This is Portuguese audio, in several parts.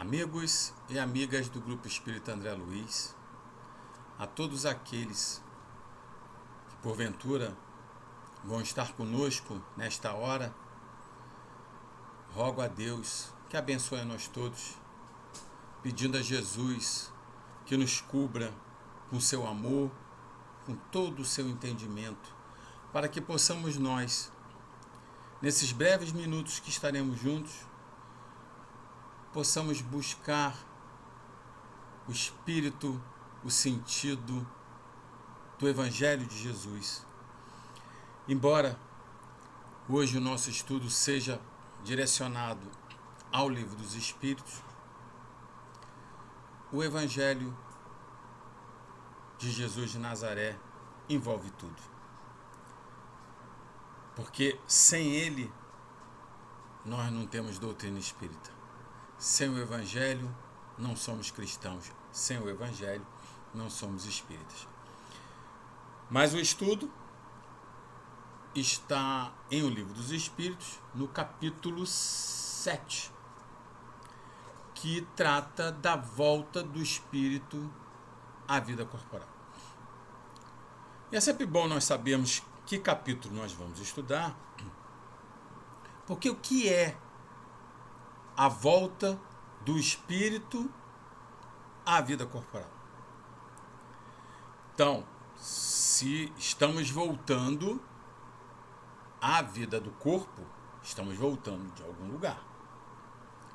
Amigos e amigas do Grupo Espírita André Luiz, a todos aqueles que porventura vão estar conosco nesta hora, rogo a Deus que abençoe a nós todos, pedindo a Jesus que nos cubra com seu amor, com todo o seu entendimento, para que possamos nós, nesses breves minutos que estaremos juntos, possamos buscar o espírito, o sentido do Evangelho de Jesus. Embora hoje o nosso estudo seja direcionado ao Livro dos Espíritos, o Evangelho de Jesus de Nazaré envolve tudo. Porque sem ele, nós não temos doutrina espírita. Sem o Evangelho, não somos cristãos. Sem o Evangelho, não somos espíritas. Mas o estudo está em O Livro dos Espíritos, no capítulo 7, que trata da volta do espírito à vida corporal. E é sempre bom nós sabermos que capítulo nós vamos estudar, porque o que é a volta do espírito à vida corporal? Então, se estamos voltando à vida do corpo, estamos voltando de algum lugar.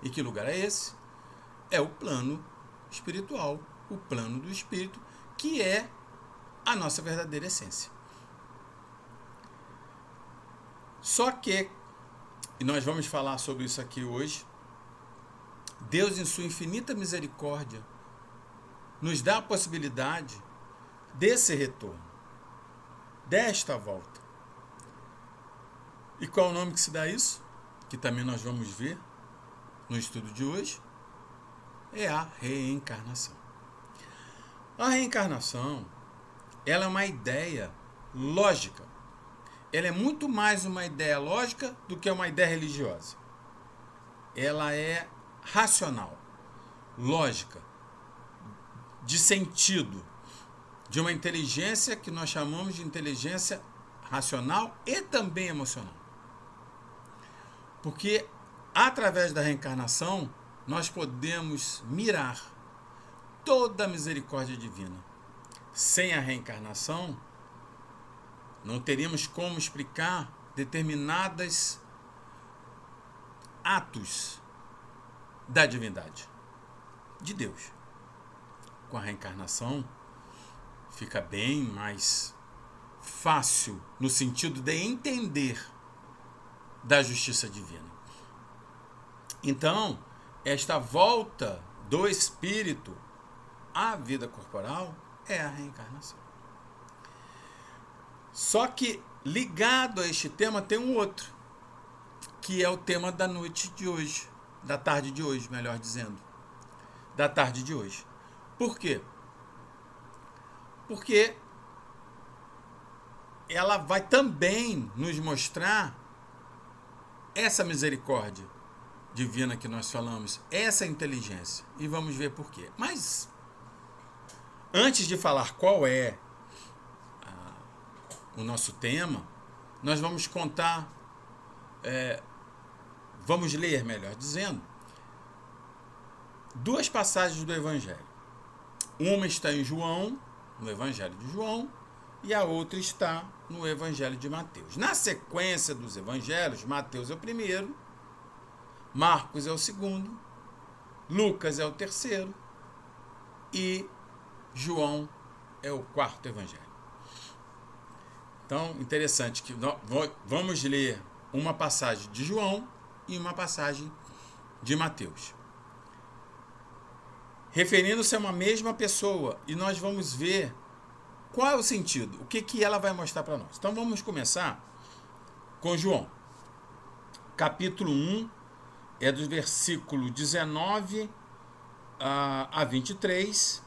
E que lugar é esse? É o plano espiritual, o plano do espírito, que é a nossa verdadeira essência. Só que, e nós vamos falar sobre isso aqui hoje, Deus, em sua infinita misericórdia, nos dá a possibilidade desse retorno, desta volta. E qual é o nome que se dá isso? Que também nós vamos ver no estudo de hoje. É a reencarnação. A reencarnação, ela é uma ideia lógica. Ela é muito mais uma ideia lógica do que uma ideia religiosa. Ela é racional, lógica, de sentido, de uma inteligência que nós chamamos de inteligência racional e também emocional. Porque através da reencarnação nós podemos mirar toda a misericórdia divina. Sem a reencarnação não teríamos como explicar determinados atos da divindade, de Deus. Com a reencarnação fica bem mais fácil no sentido de entender da justiça divina. Então, esta volta do espírito à vida corporal é a reencarnação. Só que ligado a este tema tem um outro, que é o tema da noite de hoje, da tarde de hoje, melhor dizendo. Da tarde de hoje. Por quê? Porque ela vai também nos mostrar essa misericórdia divina que nós falamos, essa inteligência. E vamos ver por quê. Mas, antes de falar qual é o nosso tema, nós vamos contar, vamos ler, melhor dizendo, duas passagens do Evangelho. Uma está em João, no Evangelho de João, e a outra está no Evangelho de Mateus. Na sequência dos Evangelhos, Mateus é o primeiro, Marcos é o segundo, Lucas é o terceiro e João é o quarto Evangelho. Então, interessante que nós vamos ler uma passagem de João e uma passagem de Mateus, referindo-se a uma mesma pessoa, e nós vamos ver qual é o sentido, o que ela vai mostrar para nós. Então vamos começar com João, capítulo 1, é do versículo 19 a 23,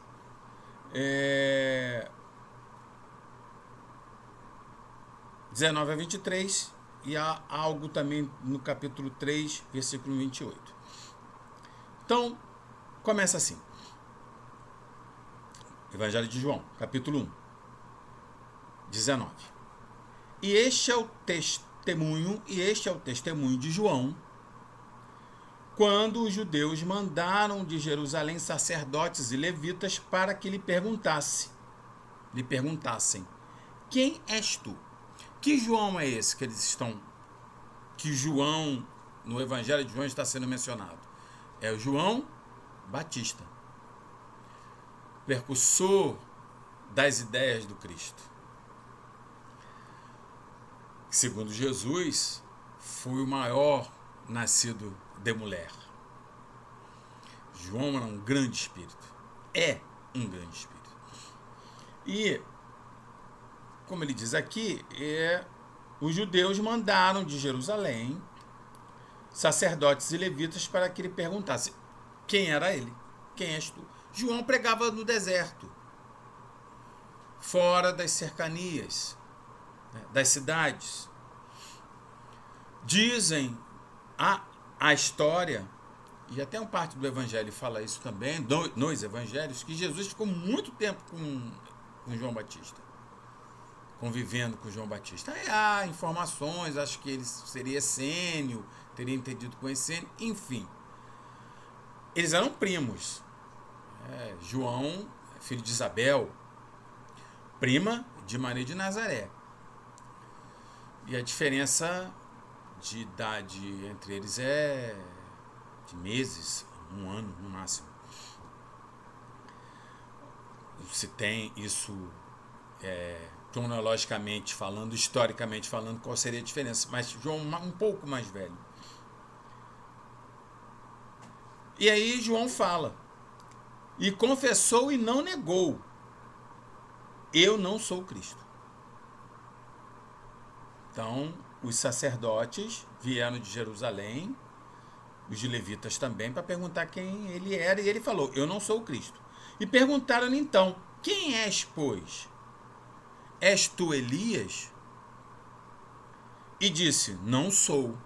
19 a 23, e há algo também no capítulo 3, versículo 28. Então, Começa assim. Evangelho de João, capítulo 1, 19. E este é o testemunho de João, quando os judeus mandaram de Jerusalém sacerdotes e levitas para que lhe perguntassem: quem és tu? Que João é esse que João, no Evangelho de João, está sendo mencionado? É o João Batista, precursor das ideias do Cristo. Segundo Jesus, foi o maior nascido de mulher. João era um grande espírito. É um grande espírito. E, como ele diz aqui, os judeus mandaram de Jerusalém sacerdotes e levitas para que ele perguntasse quem era ele. Quem és tu? João pregava no deserto, fora das cercanias, das cidades. Dizem a história, e até uma parte do Evangelho fala isso também, nos Evangelhos, que Jesus ficou muito tempo com João Batista, convivendo com João Batista. Aí há informações, acho que ele seria essênio, teria entendido com essênio, enfim. Eles eram primos. João, filho de Isabel, prima de Maria de Nazaré. E a diferença de idade entre eles é de meses, 1 ano no máximo. Se tem isso cronologicamente falando, historicamente falando, qual seria a diferença? Mas João um pouco mais velho. E aí João fala: e confessou e não negou: eu não sou o Cristo. Então, os sacerdotes vieram de Jerusalém, os levitas também, para perguntar quem ele era, e ele falou: eu não sou o Cristo. E perguntaram-lhe então: quem és, pois? És tu Elias? E disse: não sou.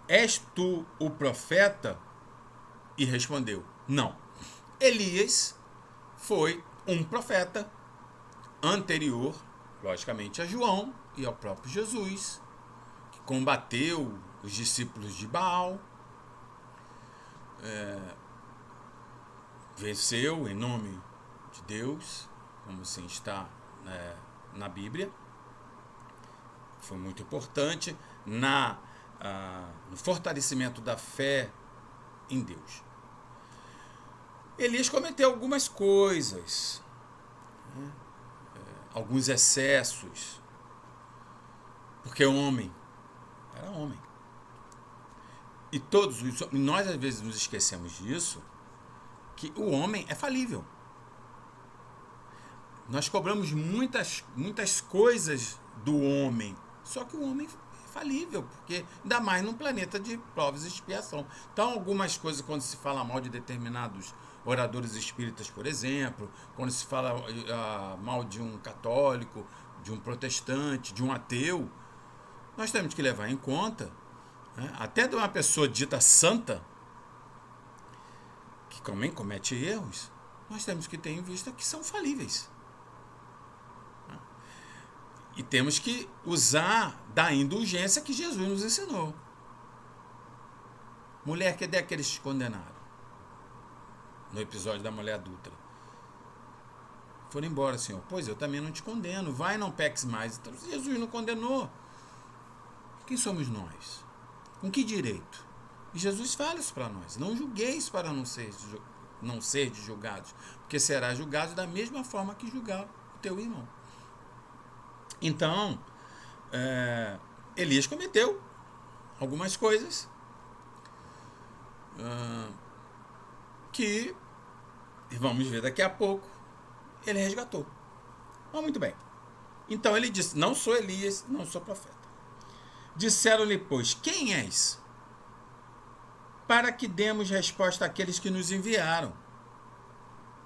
És tu o profeta? E respondeu: não. Elias foi um profeta anterior, logicamente, a João e ao próprio Jesus, que combateu os discípulos de Baal, venceu em nome de Deus, como assim está na Bíblia. Foi muito importante no fortalecimento da fé em Deus. Elias cometeu algumas coisas, alguns excessos, porque era homem. E nós às vezes nos esquecemos disso, que o homem é falível. Nós cobramos muitas coisas do homem, só que o homem é falível, porque ainda mais num planeta de provas e expiação. Então, algumas coisas, quando se fala mal de determinados oradores espíritas, por exemplo, quando se fala mal de um católico, de um protestante, de um ateu, nós temos que levar em conta, até de uma pessoa dita santa, que também comete erros, nós temos que ter em vista que são falíveis. E temos que usar da indulgência que Jesus nos ensinou. Mulher, que daqueles que condenaram? No episódio da mulher adúltera. Foram embora, Senhor. Pois eu também não te condeno. Vai, não peques mais. Então, Jesus não condenou. Quem somos nós? Com que direito? E Jesus fala isso para nós. Não julgueis para não ser julgados. Porque será julgado da mesma forma que julgar o teu irmão. Então, Elias cometeu algumas coisas que vamos ver daqui a pouco, ele resgatou. Mas muito bem. Então ele disse: não sou Elias, não sou profeta. Disseram-lhe, pois, quem és? Para que demos resposta àqueles que nos enviaram.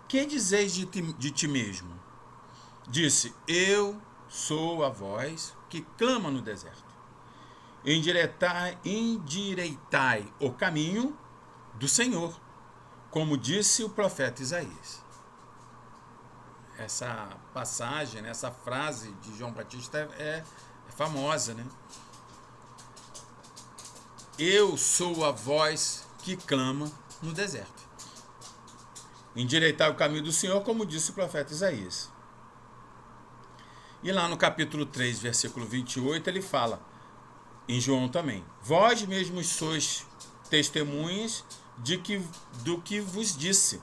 Que dizeis de ti mesmo? Disse: eu sou a voz que clama no deserto. Endireitai o caminho do Senhor. como disse o profeta Isaías. Essa passagem, né, essa frase de João Batista é famosa, né? Eu sou a voz que clama no deserto. Endireitar o caminho do Senhor, como disse o profeta Isaías. E lá no capítulo 3, versículo 28, ele fala, em João também, vós mesmos sois testemunhas do que vos disse.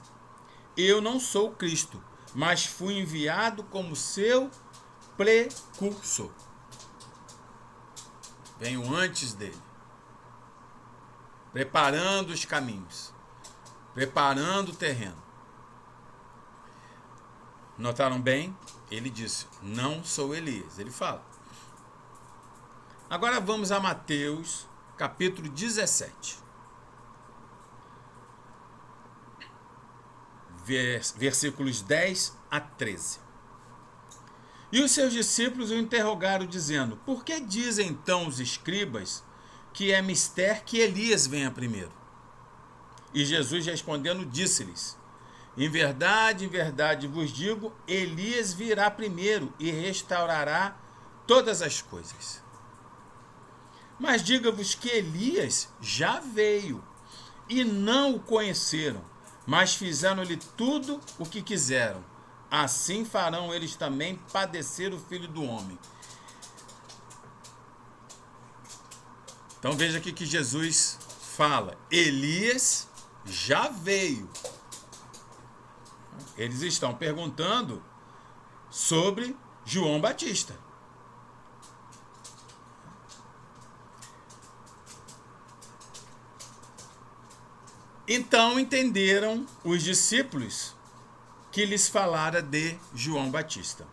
Eu não sou Cristo, mas fui enviado como seu precursor. Venho antes dele, preparando os caminhos, preparando o terreno. Notaram bem? Ele disse, não sou Elias. Ele fala. Agora vamos a Mateus, capítulo 17. Versículos 10 a 13. E os seus discípulos o interrogaram, dizendo, por que dizem então os escribas que é mister que Elias venha primeiro? E Jesus respondendo, disse-lhes, em verdade vos digo, Elias virá primeiro e restaurará todas as coisas. Mas diga-vos que Elias já veio e não o conheceram, mas fizeram-lhe tudo o que quiseram. Assim farão eles também padecer o Filho do Homem. Então veja aqui que Jesus fala, Elias já veio. Eles estão perguntando sobre João Batista. Então entenderam os discípulos que lhes falara de João Batista.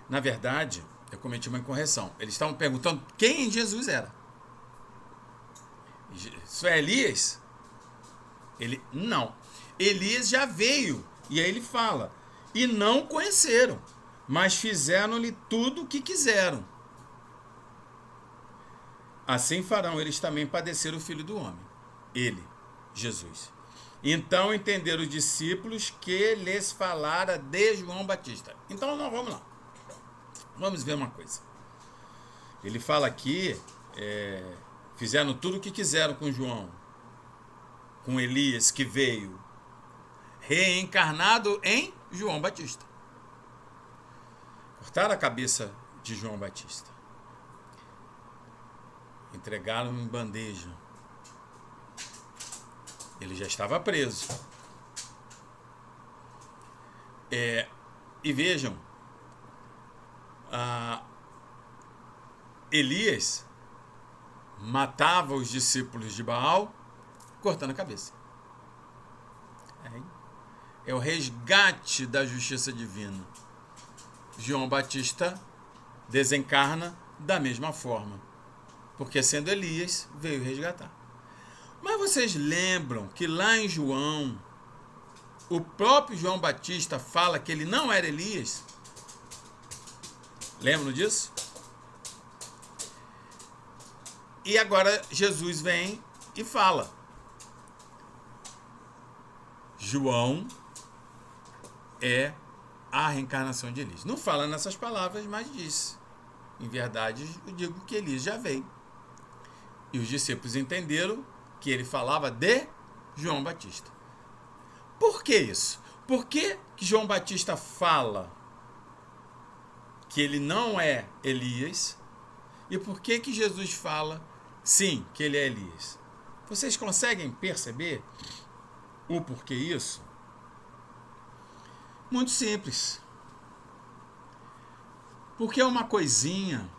Na verdade, eu cometi uma incorreção. Eles estavam perguntando quem Jesus era. Isso é Elias? Ele, não. Elias já veio. E aí ele fala, e não conheceram, mas fizeram-lhe tudo o que quiseram. Assim farão eles também padecer o Filho do Homem. Ele, Jesus. Então entenderam os discípulos que lhes falara de João Batista. Então vamos lá. Vamos ver uma coisa. Ele fala aqui, fizeram tudo o que quiseram com João, com Elias que veio, reencarnado em João Batista. Cortaram a cabeça de João Batista. Entregaram em bandeja. Ele já estava preso. E vejam, Elias matava os discípulos de Baal cortando a cabeça. É o resgate da justiça divina. João Batista desencarna da mesma forma, porque sendo Elias, veio resgatar. Mas vocês lembram que lá em João, o próprio João Batista fala que ele não era Elias? Lembram disso? E agora Jesus vem e fala, João é a reencarnação de Elias. Não fala nessas palavras, mas diz, em verdade, eu digo que Elias já veio. E os discípulos entenderam que ele falava de João Batista. Por que isso? Por que João Batista fala que ele não é Elias? E por que Jesus fala, sim, que ele é Elias? Vocês conseguem perceber o porquê isso? Muito simples. Porque é uma coisinha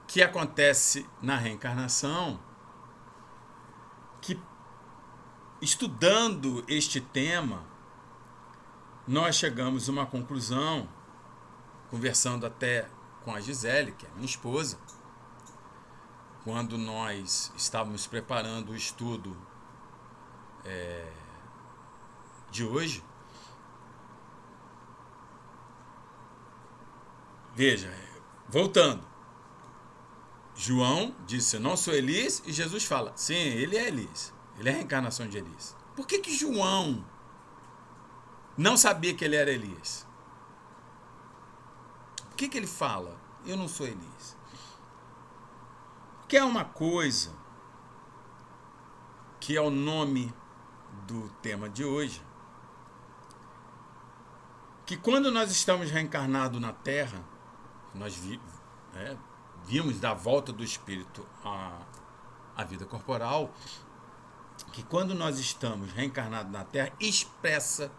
que acontece na reencarnação, que estudando este tema, nós chegamos a uma conclusão, conversando até com a Gisele, que é minha esposa, quando nós estávamos preparando o estudo de hoje. Veja, voltando, João disse, eu não sou Elias, e Jesus fala, sim, ele é Elias. Ele é a reencarnação de Elias. Por que João não sabia que ele era Elias? Por que ele fala, eu não sou Elias? Porque é uma coisa que é o nome do tema de hoje, que quando nós estamos reencarnados na Terra, nós vimos da volta do espírito à vida corporal, que quando nós estamos reencarnados na Terra, expressa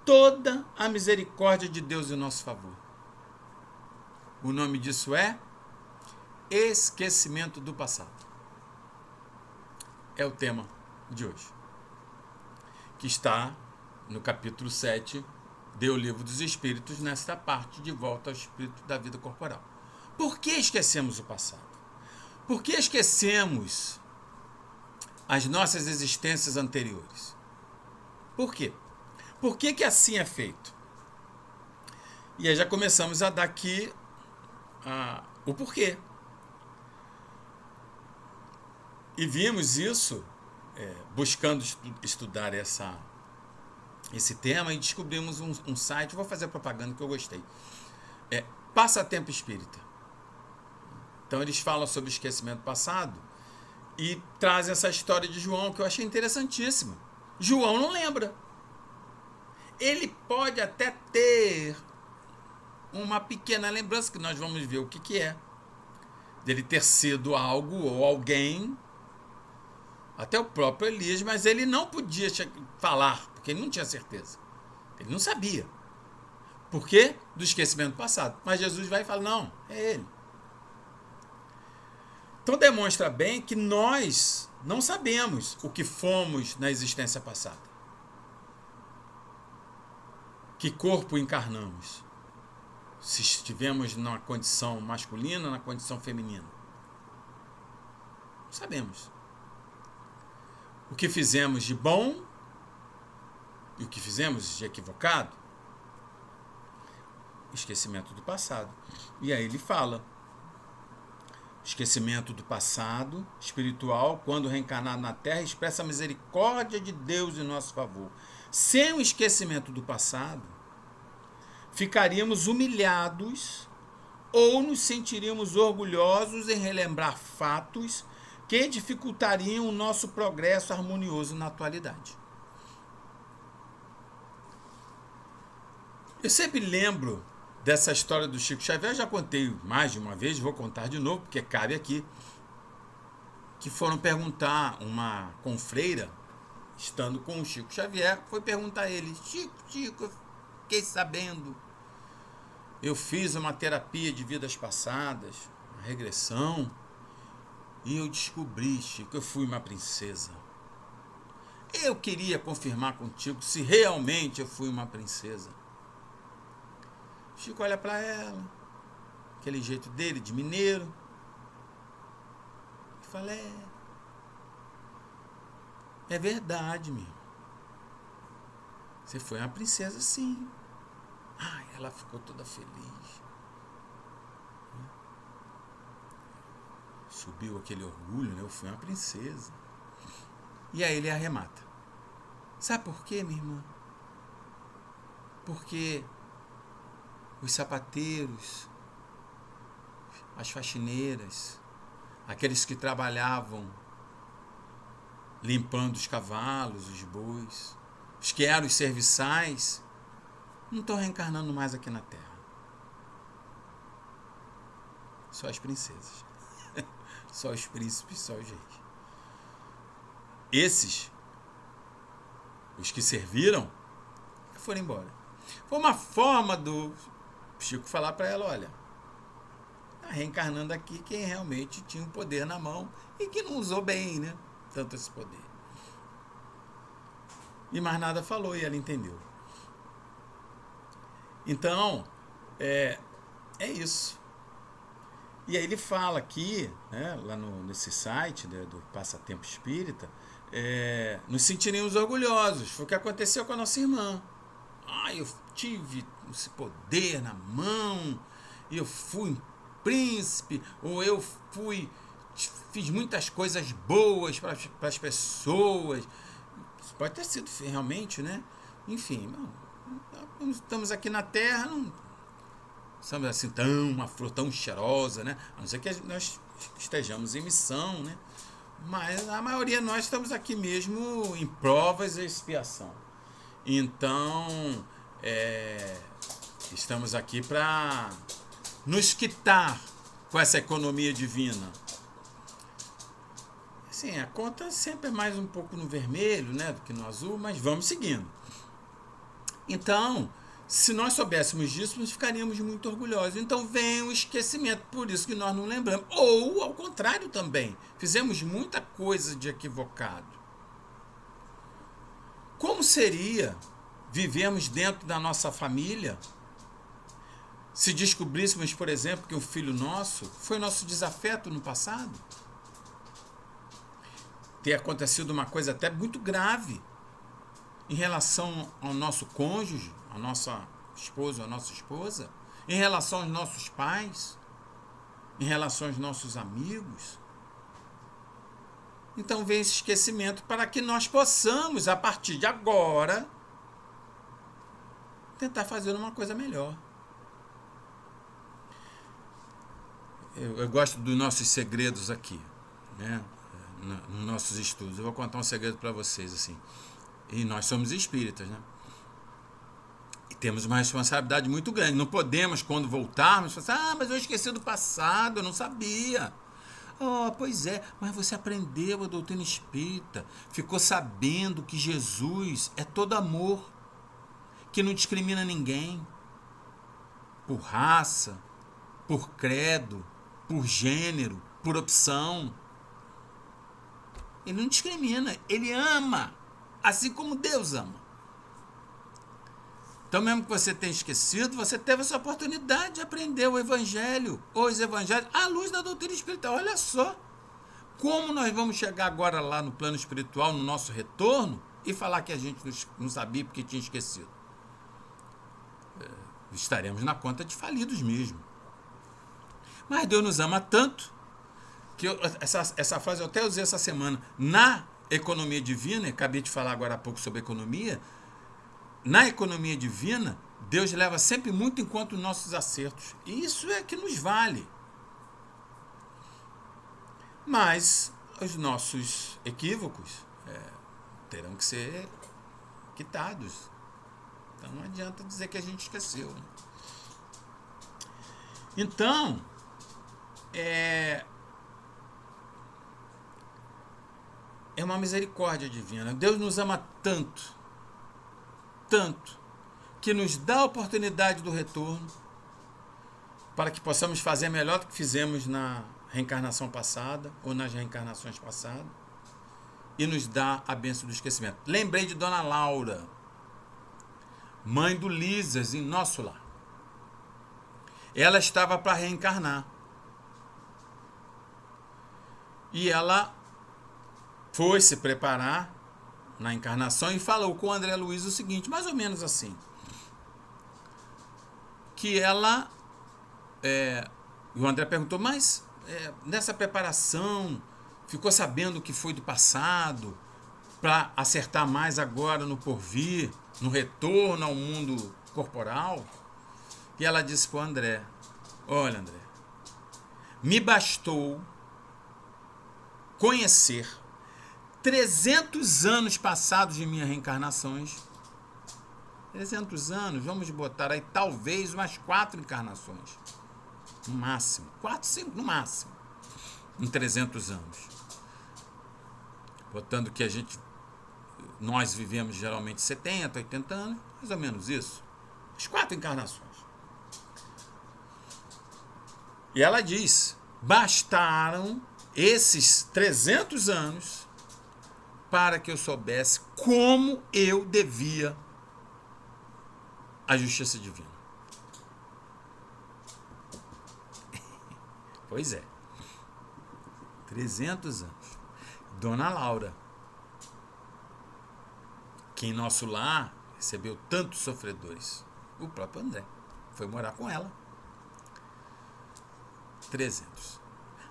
toda a misericórdia de Deus em nosso favor. O nome disso é esquecimento do passado. É o tema de hoje, que está no capítulo 7 do Livro dos Espíritos, nesta parte de volta ao espírito da vida corporal. Por que esquecemos o passado? Por que esquecemos as nossas existências anteriores? Por quê? Por que assim é feito? E aí já começamos a dar aqui o porquê. E vimos isso buscando estudar esse tema, e descobrimos um site, vou fazer propaganda que eu gostei, Passatempo Espírita. Então eles falam sobre o esquecimento passado e trazem essa história de João, que eu achei interessantíssima. João não lembra. Ele pode até ter uma pequena lembrança, que nós vamos ver o que é, dele ter sido algo ou alguém, até o próprio Elias, mas ele não podia falar, porque ele não tinha certeza. Ele não sabia. Por quê? Do esquecimento passado. Mas Jesus vai e fala, não, é ele. Então demonstra bem que nós não sabemos o que fomos na existência passada. Que corpo encarnamos. Se estivemos na condição masculina, na condição feminina. Não sabemos. O que fizemos de bom e o que fizemos de equivocado. Esquecimento do passado. E aí ele fala, esquecimento do passado espiritual, quando reencarnado na Terra, expressa a misericórdia de Deus em nosso favor. Sem o esquecimento do passado, ficaríamos humilhados ou nos sentiríamos orgulhosos em relembrar fatos que dificultariam o nosso progresso harmonioso na atualidade. Eu sempre lembro dessa história do Chico Xavier, já contei mais de uma vez, vou contar de novo, porque cabe aqui, que foram perguntar, uma confreira, estando com o Chico Xavier, foi perguntar a ele, Chico, eu fiquei sabendo, eu fiz uma terapia de vidas passadas, uma regressão, e eu descobri, Chico, eu fui uma princesa. Eu queria confirmar contigo se realmente eu fui uma princesa. Chico olha para ela, aquele jeito dele, de mineiro, e fala, é verdade, meu. Você foi uma princesa, sim. Ai, ela ficou toda feliz. Subiu aquele orgulho, né? Eu fui uma princesa. E aí ele arremata. Sabe por quê, minha irmã? Porque os sapateiros, as faxineiras, aqueles que trabalhavam limpando os cavalos, os bois, os que eram os serviçais, não estão reencarnando mais aqui na Terra. Só as princesas. Só os príncipes, só os reis. Esses, os que serviram, foram embora. Foi uma forma do Chico falar para ela, olha, está reencarnando aqui quem realmente tinha o poder na mão e que não usou bem, né? Tanto esse poder. E mais nada falou e ela entendeu. Então, é isso. E aí ele fala aqui, né, lá nesse site, né, do Passatempo Espírita, nos sentiríamos orgulhosos. Foi o que aconteceu com a nossa irmã. Eu tive esse poder na mão, e eu fui príncipe, ou eu fiz muitas coisas boas para as pessoas. Isso pode ter sido realmente, né? Enfim, não, estamos aqui na Terra, não somos assim uma flor tão cheirosa, né? A não ser que nós estejamos em missão, né? Mas a maioria de nós estamos aqui mesmo em provas e expiação. Então, estamos aqui para nos quitar com essa economia divina. Sim, a conta sempre é mais um pouco no vermelho, né, do que no azul, mas vamos seguindo. Então, se nós soubéssemos disso, nós ficaríamos muito orgulhosos. Então vem o esquecimento, por isso que nós não lembramos. Ou, ao contrário também, fizemos muita coisa de equivocado. Como seria vivermos dentro da nossa família se descobríssemos, por exemplo, que um filho nosso foi nosso desafeto no passado? Ter acontecido uma coisa até muito grave em relação ao nosso cônjuge, a nossa esposa ou a nossa esposa, em relação aos nossos pais, em relação aos nossos amigos. Então vem esse esquecimento para que nós possamos, a partir de agora, tentar fazer uma coisa melhor. Eu gosto dos nossos segredos aqui, né? Nos nossos estudos. Eu vou contar um segredo para vocês, assim. E nós somos espíritas, né? E temos uma responsabilidade muito grande. Não podemos, quando voltarmos, falar, mas eu esqueci do passado, eu não sabia. Oh, pois é, mas você aprendeu a doutrina espírita, ficou sabendo que Jesus é todo amor, que não discrimina ninguém, por raça, por credo, por gênero, por opção. Ele não discrimina, ele ama, assim como Deus ama. Então, mesmo que você tenha esquecido, você teve essa oportunidade de aprender o Evangelho, os Evangelhos, à luz da doutrina espiritual. Olha só, como nós vamos chegar agora lá no plano espiritual, no nosso retorno, e falar que a gente não sabia porque tinha esquecido. Estaremos na conta de falidos mesmo. Mas Deus nos ama tanto, que essa frase eu até usei essa semana, na economia divina, acabei de falar agora há pouco sobre economia, na economia divina, Deus leva sempre muito em conta os nossos acertos. E isso é que nos vale. Mas os nossos equívocos terão que ser quitados. Então não adianta dizer que a gente esqueceu. Né? Então, é uma misericórdia divina. Deus nos ama tanto, que nos dá a oportunidade do retorno para que possamos fazer melhor do que fizemos na reencarnação passada ou nas reencarnações passadas e nos dá a bênção do esquecimento. Lembrei de Dona Laura, mãe do Lisas, em nosso lar. Ela estava para reencarnar. E ela foi se preparar na encarnação e falou com o André Luiz o seguinte, mais ou menos assim, que ela, o André perguntou, mas nessa preparação ficou sabendo o que foi do passado para acertar mais agora no porvir, no retorno ao mundo corporal? E ela disse para o André, olha André, me bastou conhecer 300 anos passados de minhas reencarnações. 300 anos, vamos botar aí talvez umas 4 encarnações. No máximo. 4, 5 no máximo. Em 300 anos. Botando que nós vivemos geralmente 70, 80 anos, mais ou menos isso. As 4 encarnações. E ela diz, bastaram esses 300 anos para que eu soubesse como eu devia a justiça divina. Pois é. 300 anos. Dona Laura, que em nosso lar recebeu tantos sofredores. O próprio André foi morar com ela. 300.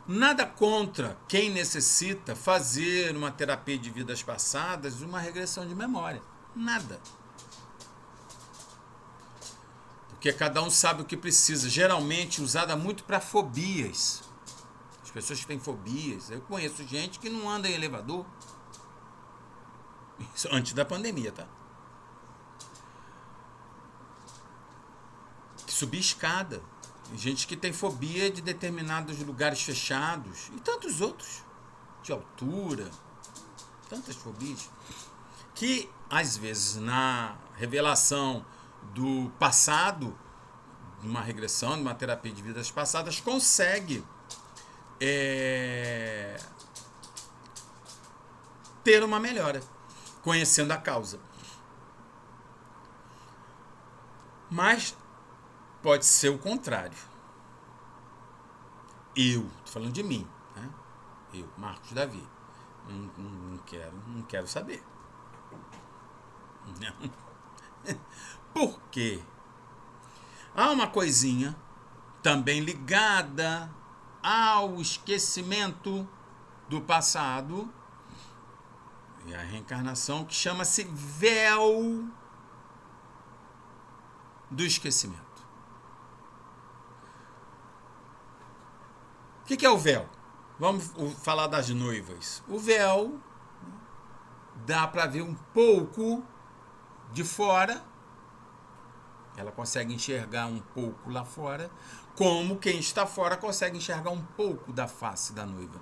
Nada contra quem necessita fazer uma terapia de vidas passadas, uma regressão de memória. Nada. Porque cada um sabe o que precisa. Geralmente usada muito para fobias. As pessoas que têm fobias. Eu conheço gente que não anda em elevador. Isso antes da pandemia, tá? Que subir escada. Gente que tem fobia de determinados lugares fechados. E tantos outros. De altura. Tantas fobias. Que, às vezes, na revelação do passado, de uma regressão, de uma terapia de vidas passadas, consegue ter uma melhora, conhecendo a causa. Mas pode ser o contrário. Tô falando de mim, né? Eu, Marcos Davi, não quero saber. Não. Por quê? Há uma coisinha também ligada ao esquecimento do passado e a reencarnação que chama-se véu do esquecimento. O que é o véu? Vamos falar das noivas. O véu dá para ver um pouco de fora. Ela consegue enxergar um pouco lá fora, como quem está fora consegue enxergar um pouco da face da noiva.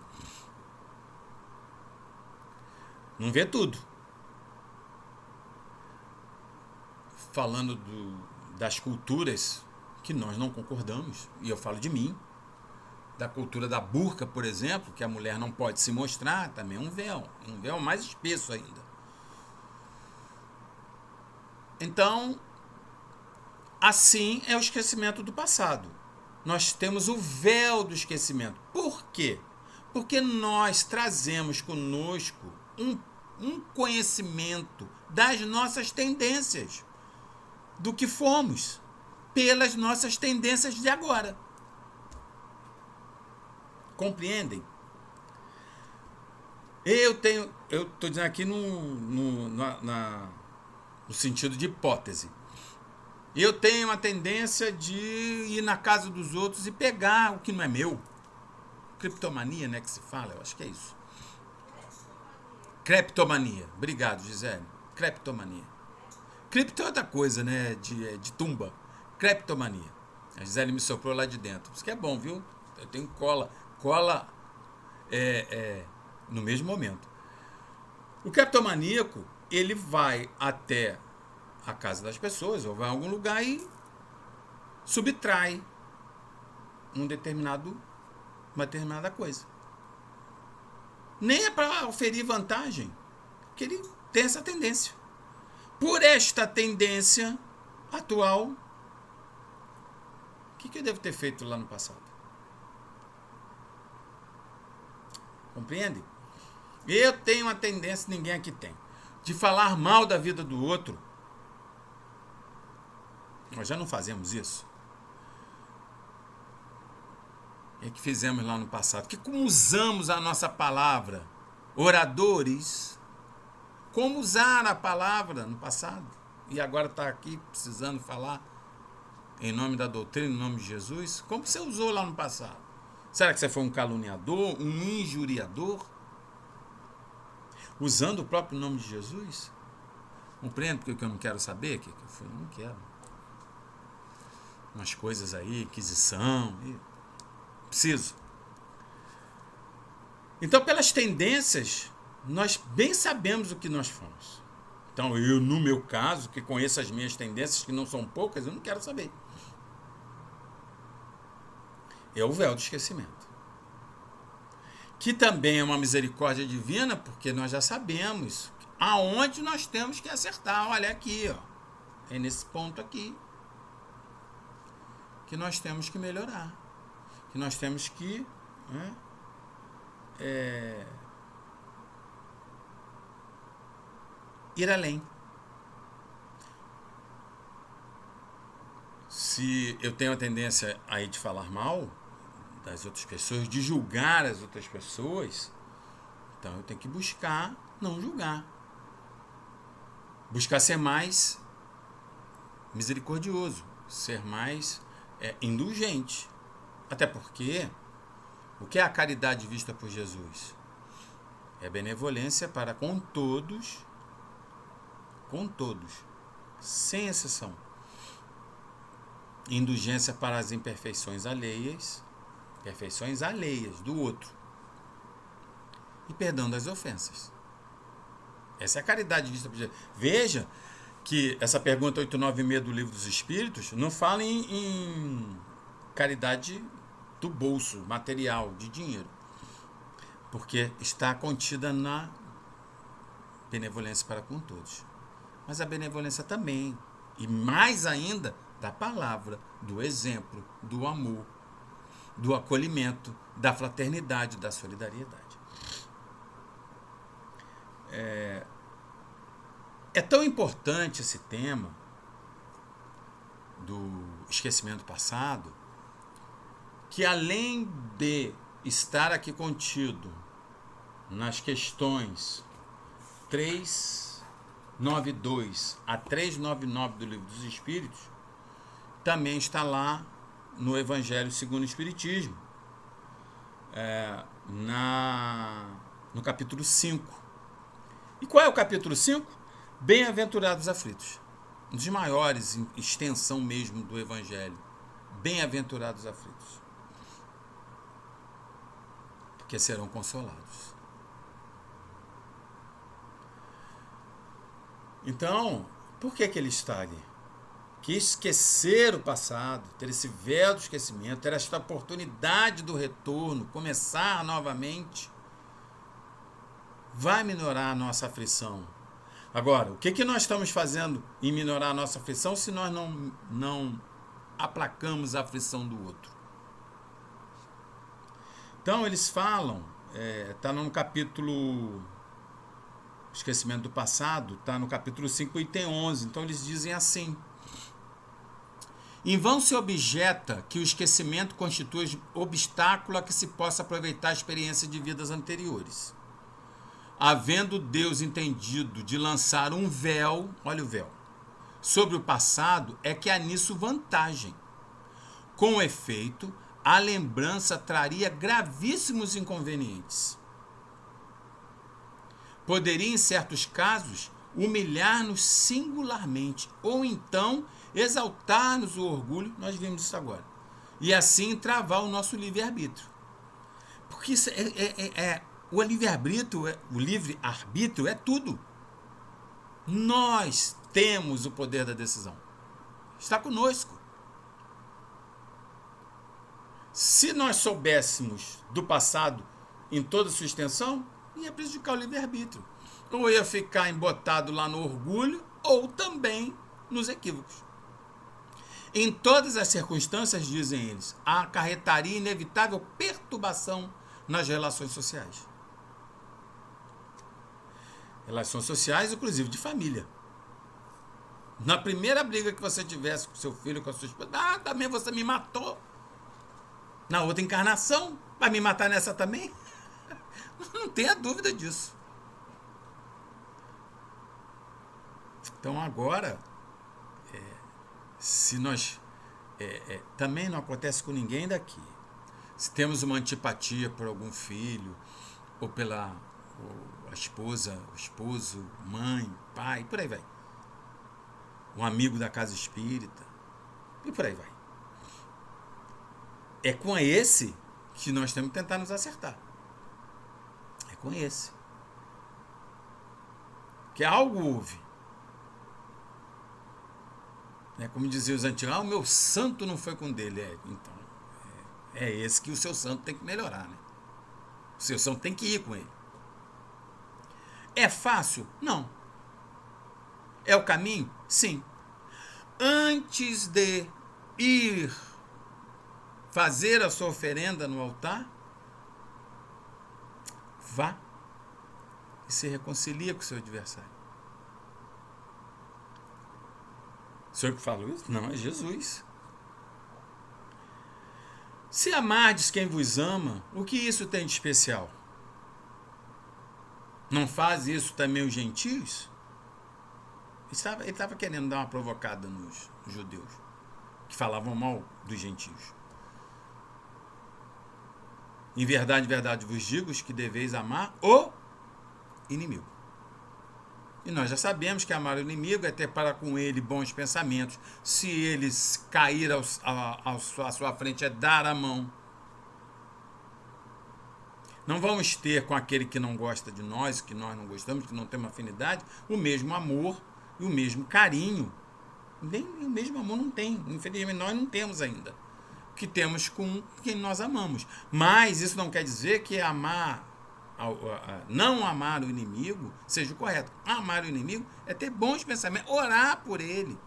Não vê tudo. Falando das culturas que nós não concordamos, e eu falo de mim, da cultura da burca, por exemplo, que a mulher não pode se mostrar, também é um véu mais espesso ainda. Então, assim é o esquecimento do passado. Nós temos o véu do esquecimento. Por quê? Porque nós trazemos conosco um conhecimento das nossas tendências, do que fomos, pelas nossas tendências de agora. Compreendem? Eu estou dizendo aqui no sentido de hipótese. Eu tenho a tendência de ir na casa dos outros e pegar o que não é meu. Criptomania, né, que se fala, eu acho que é isso. Creptomania. Obrigado, Gisele. Creptomania. Cripto é outra coisa, né, de tumba. Creptomania. A Gisele me soprou lá de dentro. Isso que é bom, viu? Eu tenho cola no mesmo momento. O creptomaníaco, ele vai até a casa das pessoas, ou vai a algum lugar e subtrai uma determinada coisa. Nem é para oferir vantagem, porque ele tem essa tendência. Por esta tendência atual, o que eu devo ter feito lá no passado? Compreende? Eu tenho uma tendência, ninguém aqui tem, de falar mal da vida do outro. Nós já não fazemos isso. O que fizemos lá no passado? Que como usamos a nossa palavra, oradores, como usar a palavra no passado, e agora está aqui precisando falar em nome da doutrina, em nome de Jesus, como você usou lá no passado? Será que você foi um caluniador, um injuriador? Usando o próprio nome de Jesus? Compreende porque eu não quero saber? Que eu fui, não quero. Umas coisas aí, aquisição. Preciso. Então, pelas tendências, nós bem sabemos o que nós fomos. Então, eu, no meu caso, que conheço as minhas tendências, que não são poucas, eu não quero saber. É o véu do esquecimento. Que também é uma misericórdia divina, porque nós já sabemos aonde nós temos que acertar. Olha aqui, ó. É nesse ponto aqui que nós temos que melhorar. Que nós temos que ir além. Se eu tenho a tendência aí de falar mal das outras pessoas, de julgar as outras pessoas, então eu tenho que buscar não julgar. Buscar ser mais misericordioso, ser mais indulgente. Até porque, o que é a caridade vista por Jesus? É benevolência para com todos, sem exceção. Indulgência para as imperfeições alheias do outro. E perdão das ofensas. Essa é a caridade vista por Jesus. Veja que essa pergunta 896 do Livro dos Espíritos não fala em caridade do bolso, material, de dinheiro. Porque está contida na benevolência para com todos. Mas a benevolência também, e mais ainda, da palavra, do exemplo, do amor, do acolhimento, da fraternidade, da solidariedade. É tão importante esse tema do esquecimento passado, que além de estar aqui contido nas questões 392 a 399 do Livro dos Espíritos, também está lá no Evangelho segundo o Espiritismo, no capítulo 5. E qual é o capítulo 5? Bem-aventurados aflitos. Um dos maiores, em extensão mesmo do Evangelho. Bem-aventurados aflitos. Porque serão consolados. Então, por que ele está ali? Que esquecer o passado, ter esse véu do esquecimento, ter esta oportunidade do retorno, começar novamente, vai minorar a nossa aflição. Agora, o que nós estamos fazendo em minorar a nossa aflição se nós não aplacamos a aflição do outro? Então, eles falam, está no capítulo Esquecimento do Passado, está no capítulo 5, item 11. Então, eles dizem assim: em vão se objeta que o esquecimento constitui obstáculo a que se possa aproveitar a experiência de vidas anteriores. Havendo Deus entendido de lançar um véu, olha o véu, sobre o passado, é que há nisso vantagem. Com efeito, a lembrança traria gravíssimos inconvenientes. Poderia, em certos casos, humilhar-nos singularmente, ou então exaltar-nos o orgulho, nós vimos isso agora, e assim travar o nosso livre-arbítrio. Porque isso o livre-arbítrio é tudo. Nós temos o poder da decisão. Está conosco. Se nós soubéssemos do passado em toda a sua extensão, ia prejudicar o livre-arbítrio. Ou ia ficar embotado lá no orgulho, ou também nos equívocos. Em todas as circunstâncias, dizem eles, acarretaria inevitável perturbação nas relações sociais. Relações sociais, inclusive de família. Na primeira briga que você tivesse com seu filho, com a sua esposa, também você me matou. Na outra encarnação, vai me matar nessa também? Não tenha dúvida disso. Então agora, se nós... também não acontece com ninguém daqui. Se temos uma antipatia por algum filho, ou pela a esposa, o esposo, mãe, pai, por aí vai. Um amigo da casa espírita, e por aí vai. É com esse que nós temos que tentar nos acertar. É com esse. Que algo houve. Como diziam os antigos, o meu santo não foi com dele. Então, é esse que o seu santo tem que melhorar. Né? O seu santo tem que ir com ele. É fácil? Não. É o caminho? Sim. Antes de ir fazer a sua oferenda no altar, vá e se reconcilia com o seu adversário. Sou eu que falo isso? Não, é Jesus. Se amardes quem vos ama, o que isso tem de especial? Não faz isso também os gentios? Ele estava querendo dar uma provocada nos judeus, que falavam mal dos gentios. Em verdade vos digo que deveis amar o inimigo. E nós já sabemos que amar o inimigo é ter para com ele bons pensamentos. Se ele cair à sua frente, é dar a mão. Não vamos ter com aquele que não gosta de nós, que nós não gostamos, que não temos afinidade, o mesmo amor e o mesmo carinho. Nem o mesmo amor não tem. Infelizmente, nós não temos ainda. O que temos com quem nós amamos. Mas isso não quer dizer que não amar o inimigo seja o correto. Amar o inimigo é ter bons pensamentos, orar por ele.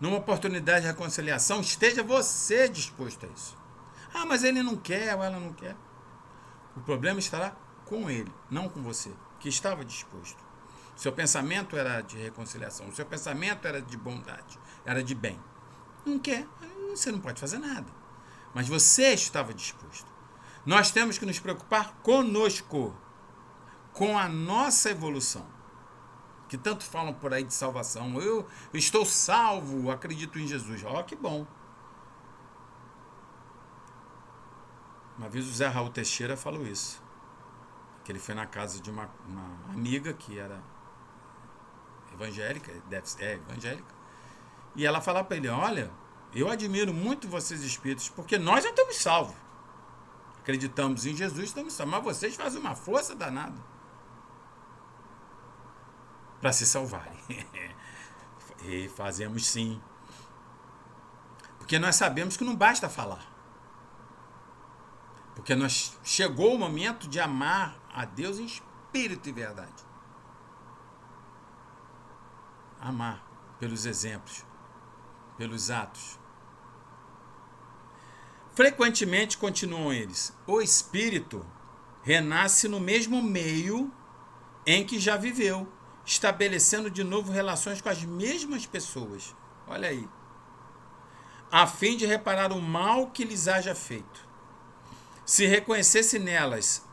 Numa oportunidade de reconciliação, esteja você disposto a isso. Ah, mas ele não quer ou ela não quer. O problema estará com ele, não com você, que estava disposto. Seu pensamento era de reconciliação, seu pensamento era de bondade, era de bem. Não quer, você não pode fazer nada. Mas você estava disposto. Nós temos que nos preocupar conosco, com a nossa evolução. Que tanto falam por aí de salvação. Eu estou salvo, acredito em Jesus. Ó, que bom. Uma vez o Zé Raul Teixeira falou isso. Que ele foi na casa de uma amiga que era evangélica, evangélica. E ela falava para ele, olha, eu admiro muito vocês espíritos, porque nós já estamos salvos. Acreditamos em Jesus, estamos salvos. Mas vocês fazem uma força danada para se salvarem. E fazemos sim. Porque nós sabemos que não basta falar. Porque chegou o momento de amar a Deus em espírito e verdade. Amar pelos exemplos, pelos atos. Frequentemente, continuam eles, o espírito renasce no mesmo meio em que já viveu, estabelecendo de novo relações com as mesmas pessoas. Olha aí. A fim de reparar o mal que lhes haja feito. Se reconhecesse nelas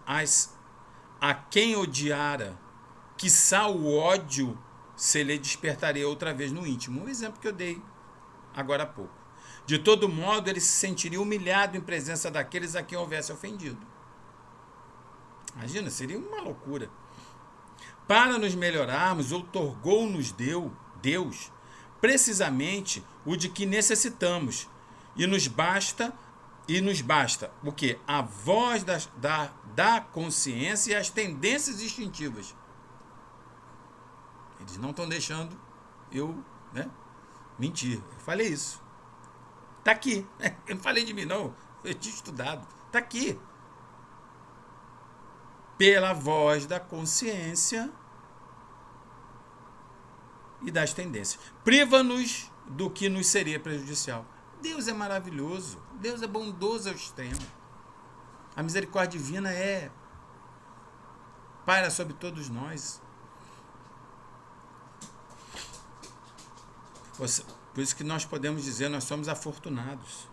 a quem odiara, quiçá o ódio se lhe despertaria outra vez no íntimo. Um exemplo que eu dei agora há pouco. De todo modo, ele se sentiria humilhado em presença daqueles a quem houvesse ofendido. Imagina, seria uma loucura. Para nos melhorarmos, outorgou-nos Deus precisamente o de que necessitamos. E nos basta o quê? A voz da consciência e as tendências instintivas. Eles não estão deixando eu mentir. Eu falei isso. Está aqui. Eu não falei de mim, não. Eu tinha estudado. Está aqui. Pela voz da consciência e das tendências. Priva-nos do que nos seria prejudicial. Deus é maravilhoso. Deus é bondoso ao extremo. A misericórdia divina paira sobre todos nós. Por isso que nós podemos dizer, nós somos afortunados.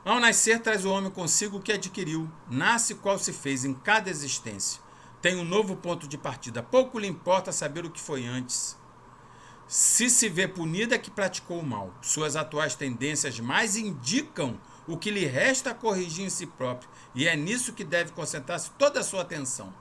Ao nascer, traz o homem consigo o que adquiriu. Nasce qual se fez em cada existência. Tem um novo ponto de partida. Pouco lhe importa saber o que foi antes. Se vê punida é que praticou o mal. Suas atuais tendências mais indicam o que lhe resta a corrigir em si próprio. E é nisso que deve concentrar-se toda a sua atenção.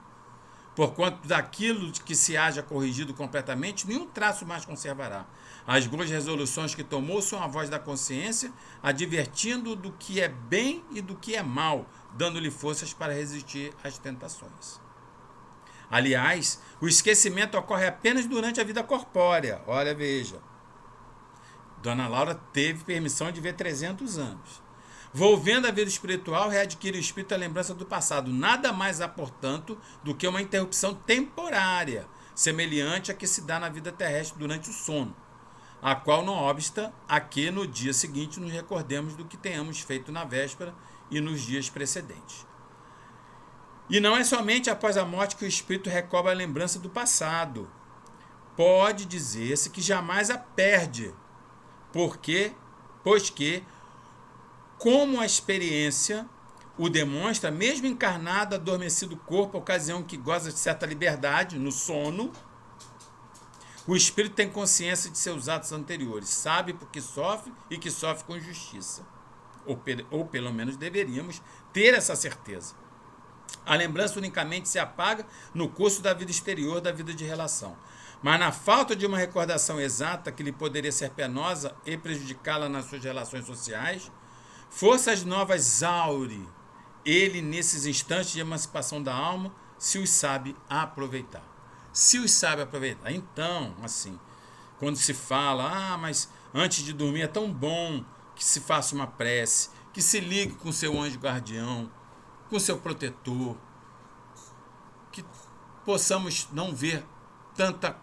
Porquanto daquilo que se haja corrigido completamente, nenhum traço mais conservará. As boas resoluções que tomou são a voz da consciência, advertindo do que é bem e do que é mal, dando-lhe forças para resistir às tentações. Aliás, o esquecimento ocorre apenas durante a vida corpórea. Olha, veja. Dona Laura teve permissão de ver 300 anos. Volvendo à vida espiritual, readquire o espírito a lembrança do passado. Nada mais há, portanto, do que uma interrupção temporária, semelhante à que se dá na vida terrestre durante o sono, a qual não obsta a que no dia seguinte nos recordemos do que tenhamos feito na véspera e nos dias precedentes. E não é somente após a morte que o espírito recobra a lembrança do passado. Pode dizer-se que jamais a perde, porque pois que, como a experiência o demonstra, mesmo encarnado, adormecido o corpo, ocasião que goza de certa liberdade, no sono, o espírito tem consciência de seus atos anteriores, sabe porque sofre e que sofre com justiça. Ou pelo menos deveríamos ter essa certeza. A lembrança unicamente se apaga no curso da vida exterior, da vida de relação. Mas na falta de uma recordação exata que lhe poderia ser penosa e prejudicá-la nas suas relações sociais, forças novas aure ele nesses instantes de emancipação da alma, se os sabe aproveitar. Se os sabe aproveitar. Então, assim, quando se fala, mas antes de dormir é tão bom que se faça uma prece, que se ligue com seu anjo guardião, com seu protetor, que possamos não ver tanta...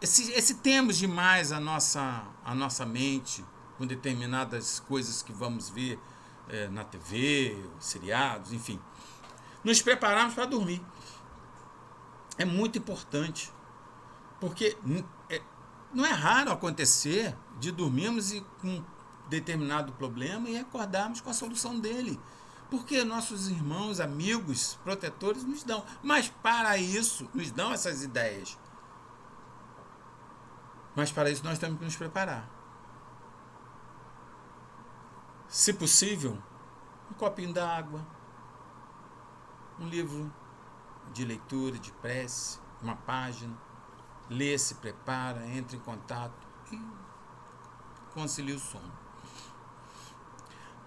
excitemos demais a nossa mente com determinadas coisas que vamos ver na TV, seriados, enfim. Nos prepararmos para dormir. É muito importante, porque não é raro acontecer de dormirmos com um determinado problema e acordarmos com a solução dele. Porque nossos irmãos, amigos, protetores nos dão. Mas para isso, nos dão essas ideias. Mas para isso nós temos que nos preparar. Se possível, um copinho d'água, um livro de leitura, de prece, uma página, lê, se prepara, entra em contato e concilia o sono.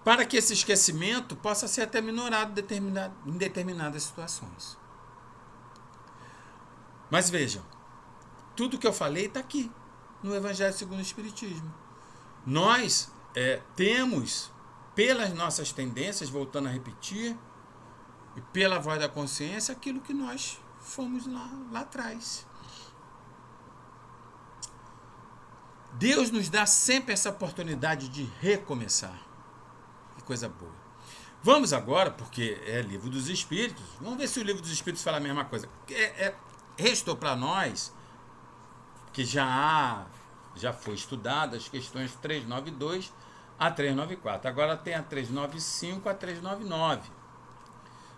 Para que esse esquecimento possa ser até minorado em determinadas situações. Mas vejam, tudo que eu falei está aqui, no Evangelho segundo o Espiritismo. Nós temos, pelas nossas tendências, voltando a repetir, e pela voz da consciência, aquilo que nós fomos lá atrás. Deus nos dá sempre essa oportunidade de recomeçar. Que coisa boa. Vamos agora, porque é Livro dos Espíritos, vamos ver se o Livro dos Espíritos fala a mesma coisa. Restou para nós, que já foi estudado, as questões 392 a 394. Agora tem a 395 a 399.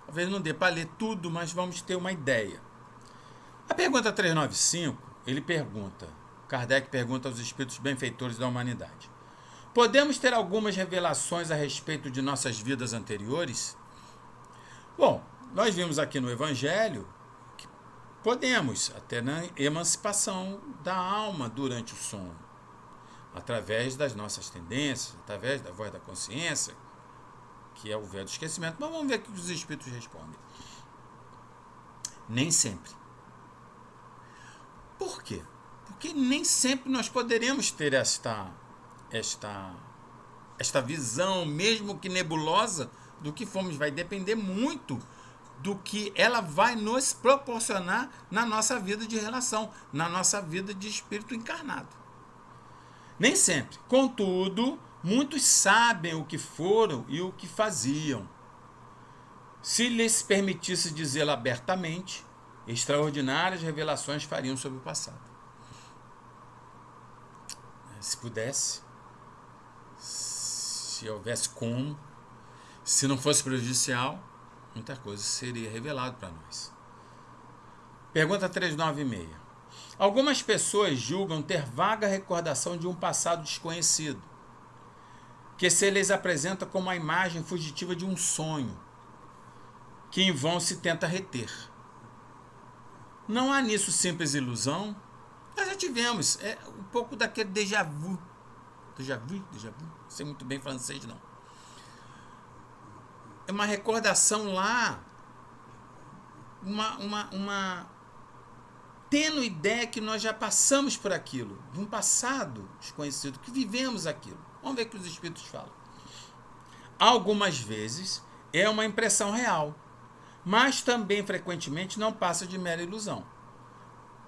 Talvez não dê para ler tudo, mas vamos ter uma ideia. A pergunta 395, Kardec pergunta aos espíritos benfeitores da humanidade: podemos ter algumas revelações a respeito de nossas vidas anteriores? Bom, nós vimos aqui no Evangelho que podemos, até na emancipação da alma durante o sono, através das nossas tendências, através da voz da consciência, que é o véu do esquecimento. Mas vamos ver o que os espíritos respondem. Nem sempre. Por quê? Porque nem sempre nós poderemos ter esta visão, mesmo que nebulosa, do que fomos. Vai depender muito do que ela vai nos proporcionar na nossa vida de relação, na nossa vida de espírito encarnado. Nem sempre. Contudo, muitos sabem o que foram e o que faziam. Se lhes permitisse dizê-lo abertamente, extraordinárias revelações fariam sobre o passado. Se pudesse, se houvesse como, se não fosse prejudicial, muita coisa seria revelado para nós. Pergunta 396. Algumas pessoas julgam ter vaga recordação de um passado desconhecido, que se lhes apresenta como a imagem fugitiva de um sonho, que em vão se tenta reter. Não há nisso simples ilusão? Nós já tivemos um pouco daquele déjà vu. Déjà vu? Não sei muito bem francês, não. É uma recordação lá, uma tênue ideia que nós já passamos por aquilo, de um passado desconhecido, que vivemos aquilo. Vamos ver o que os espíritos falam. Algumas vezes é uma impressão real, mas também frequentemente não passa de mera ilusão,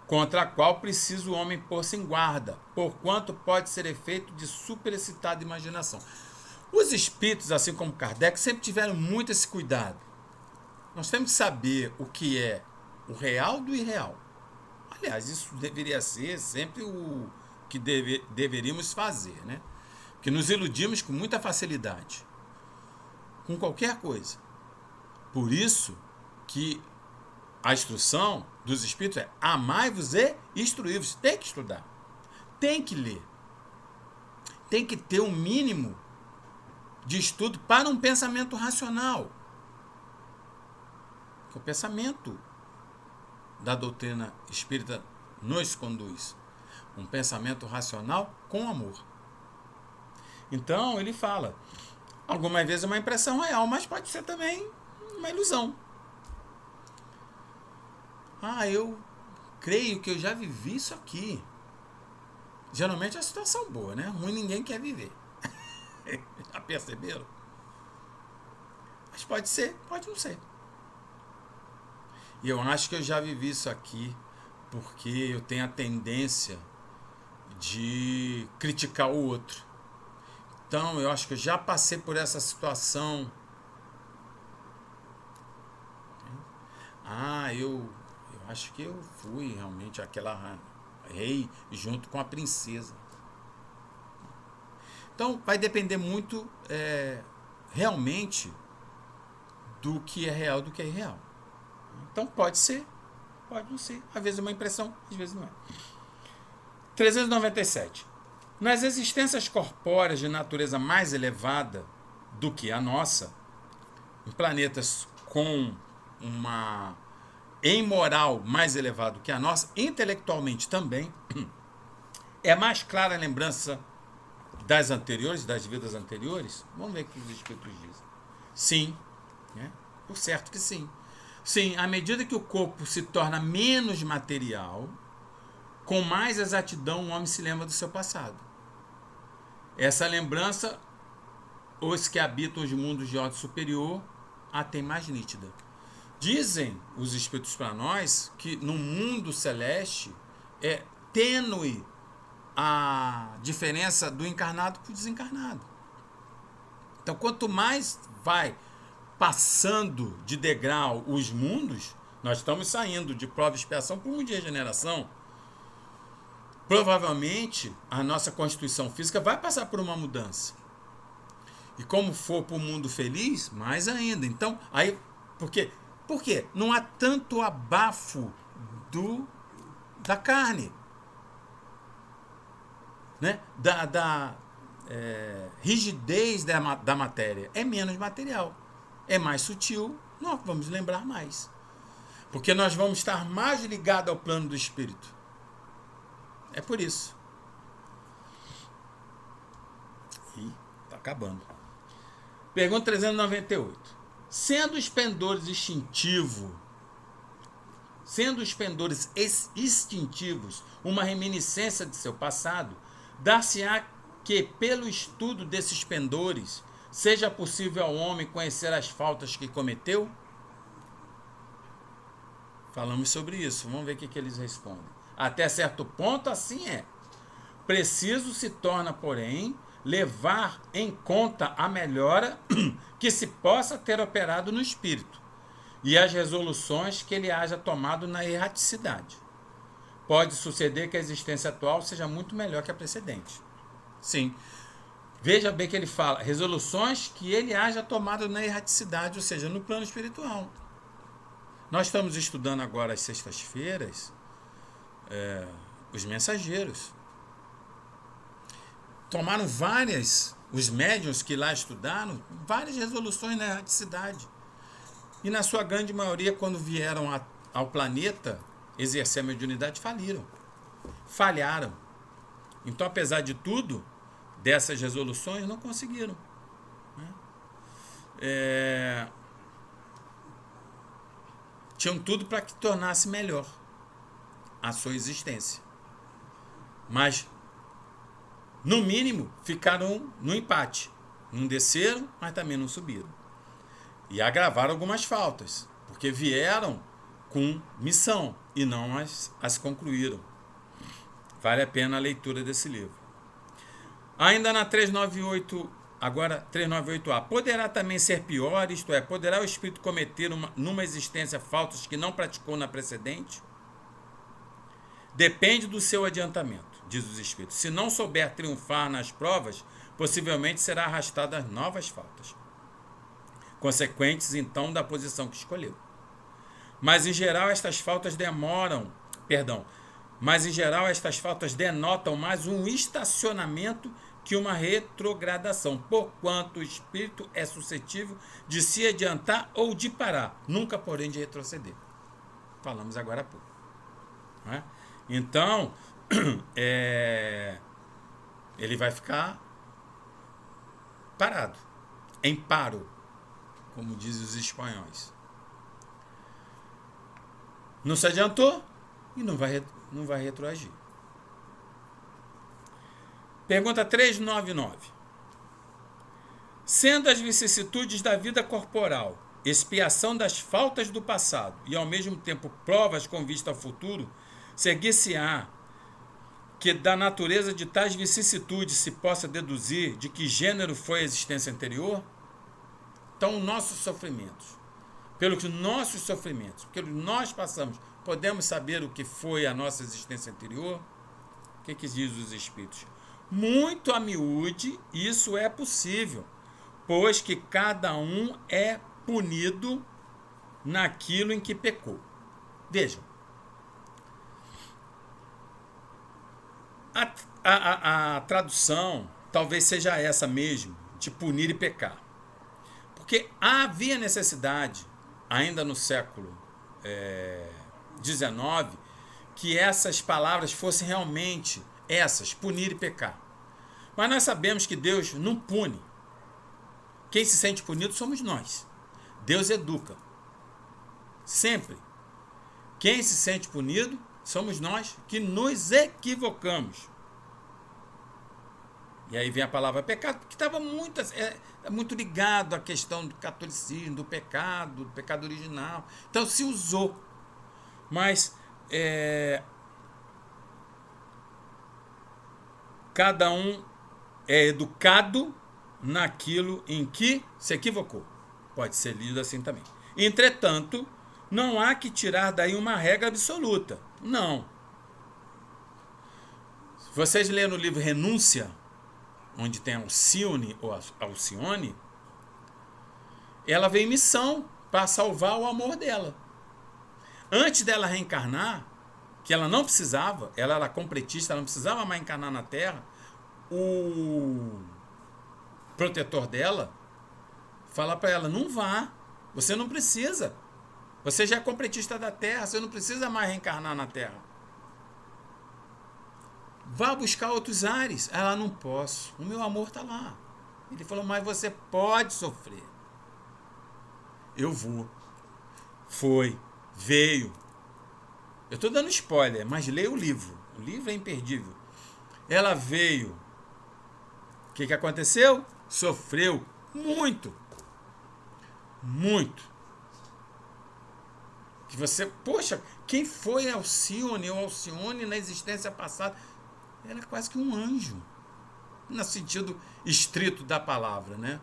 contra a qual precisa o homem pôr-se em guarda, porquanto pode ser efeito de superexcitada imaginação. Os espíritos, assim como Kardec, sempre tiveram muito esse cuidado. Nós temos que saber o que é o real do irreal. Aliás, isso deveria ser sempre o que deveríamos fazer, né? que nos iludimos com muita facilidade, com qualquer coisa. Por isso que a instrução dos Espíritos é amai-vos e instruí-vos. Tem que estudar, tem que ler, tem que ter um mínimo de estudo para um pensamento racional. O pensamento da doutrina espírita nos conduz. Um pensamento racional com amor. Então, ele fala, algumas vezes é uma impressão real, mas pode ser também uma ilusão. Eu creio que eu já vivi isso aqui. Geralmente é uma situação boa, né? Ruim ninguém quer viver. Já perceberam? Mas pode ser, pode não ser. E eu acho que eu já vivi isso aqui porque eu tenho a tendência de criticar o outro. Então, eu acho que eu já passei por essa situação. Eu acho que eu fui realmente aquela rei junto com a princesa. Então, vai depender muito realmente do que é real do que é irreal. Então, pode ser, pode não ser. Às vezes é uma impressão, às vezes não é. 397. Nas existências corpóreas de natureza mais elevada do que a nossa, em planetas com em moral mais elevado que a nossa, intelectualmente também, é mais clara a lembrança das anteriores, das vidas anteriores? Vamos ver o que os Espíritos dizem. Sim, né? Por certo que sim. Sim, à medida que o corpo se torna menos material, com mais exatidão o homem se lembra do seu passado. Essa lembrança, os que habitam os mundos de ordem superior a têm mais nítida. Dizem os Espíritos para nós que no mundo celeste é tênue a diferença do encarnado para o desencarnado. Então, quanto mais vai passando de degrau os mundos, nós estamos saindo de prova e expiação para o mundo de regeneração. Provavelmente, a nossa constituição física vai passar por uma mudança. E como for para o mundo feliz, mais ainda. Então, aí, por quê? Não há tanto abafo da carne, né? Da rigidez da matéria. É menos material. É mais sutil, nós vamos lembrar mais. Porque nós vamos estar mais ligados ao plano do espírito. É por isso. E está acabando. Pergunta 398. Sendo os pendores instintivos uma reminiscência de seu passado, dar-se-á que, pelo estudo desses pendores, seja possível ao homem conhecer as faltas que cometeu? Falamos sobre isso. Vamos ver o que eles respondem. Até certo ponto, assim é. Preciso se torna, porém, levar em conta a melhora que se possa ter operado no espírito e as resoluções que ele haja tomado na erraticidade. Pode suceder que a existência atual seja muito melhor que a precedente. Sim. Veja bem que ele fala, resoluções que ele haja tomado na erraticidade, ou seja, no plano espiritual. Nós estamos estudando agora às sextas-feiras os mensageiros. Tomaram os médiuns que lá estudaram, várias resoluções na erraticidade. E na sua grande maioria, quando vieram ao planeta exercer a mediunidade, falharam. Então, apesar de tudo, dessas resoluções não conseguiram. Tinham tudo para que tornasse melhor a sua existência. Mas, no mínimo, ficaram no empate. Não desceram, mas também não subiram. E agravaram algumas faltas, porque vieram com missão e não as concluíram. Vale a pena a leitura desse livro. Ainda na 398, agora 398A. Poderá também ser pior, isto é, poderá o espírito cometer numa existência faltas que não praticou na precedente? Depende do seu adiantamento, diz os espíritos. Se não souber triunfar nas provas, possivelmente será arrastado às novas faltas, consequentes então da posição que escolheu. Mas em geral estas faltas denotam mais um estacionamento que uma retrogradação, porquanto o espírito é suscetível de se adiantar ou de parar, nunca porém de retroceder. Falamos agora há pouco. Não é? Então, ele vai ficar parado, em paro, como dizem os espanhóis. Não se adiantou e não vai retroagir. Pergunta 399. Sendo as vicissitudes da vida corporal expiação das faltas do passado e ao mesmo tempo provas com vista ao futuro, seguir-se-á que da natureza de tais vicissitudes se possa deduzir de que gênero foi a existência anterior? Então, nossos sofrimentos, pelo que nós passamos, podemos saber o que foi a nossa existência anterior? O que diz os Espíritos? Muito a miúde, isso é possível, pois que cada um é punido naquilo em que pecou. Vejam, a tradução talvez seja essa mesmo, de punir e pecar. Porque havia necessidade, ainda no século XIX, que essas palavras fossem realmente essas, punir e pecar. Mas nós sabemos que Deus não pune. Quem se sente punido somos nós. Deus educa. Sempre. Quem se sente punido somos nós que nos equivocamos. E aí vem a palavra pecado, que estava muito ligado à questão do catolicismo, do pecado original. Então se usou. Mas cada um é educado naquilo em que se equivocou. Pode ser lido assim também. Entretanto, não há que tirar daí uma regra absoluta. Não. Se vocês lerem no livro Renúncia, onde tem Alcione ou Alcione, ela veio em missão para salvar o amor dela. Antes dela reencarnar, que ela não precisava, ela era completista, ela não precisava mais encarnar na Terra, o protetor dela fala para ela, não vá, você não precisa, você já é completista da Terra, você não precisa mais reencarnar na Terra, vá buscar outros ares. Ela, não posso, o meu amor está lá. Ele falou, mas você pode sofrer. Eu vou. Foi, veio. Eu estou dando spoiler, mas leia o livro é imperdível. Ela veio, o que aconteceu? Sofreu muito. Que você, poxa, quem foi Alcione ou Alcione na existência passada? Era quase que um anjo, no sentido estrito da palavra, né?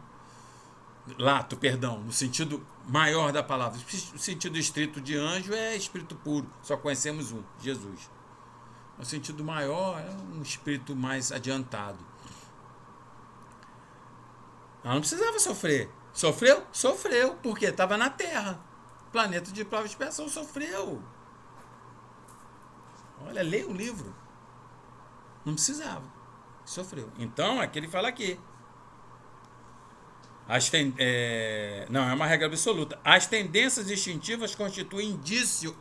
Lato, perdão, no sentido maior da palavra. O sentido estrito de anjo é espírito puro, só conhecemos um, Jesus. No sentido maior é um espírito mais adiantado. Ela não precisava sofrer. Sofreu? Sofreu, porque estava na Terra. Planeta de prova e expiação, sofreu. Olha, leia o livro. Não precisava. Sofreu. Então, é que ele fala aqui. Não, é uma regra absoluta. As tendências instintivas constituem indício.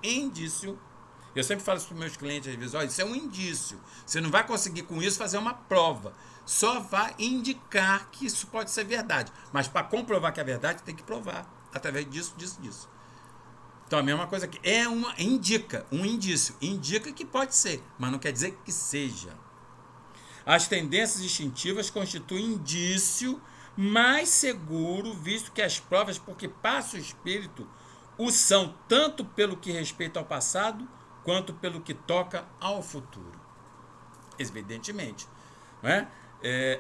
Eu sempre falo isso para os meus clientes às vezes, olha, isso é um indício. Você não vai conseguir com isso fazer uma prova. Só vai indicar que isso pode ser verdade. Mas para comprovar que é verdade, tem que provar. Através disso. Então a mesma coisa aqui. Indica, um indício. Indica que pode ser, mas não quer dizer que seja. As tendências instintivas constituem indício mais seguro, visto que as provas por que passa o espírito o são tanto pelo que respeita ao passado, quanto pelo que toca ao futuro. Evidentemente. Não é?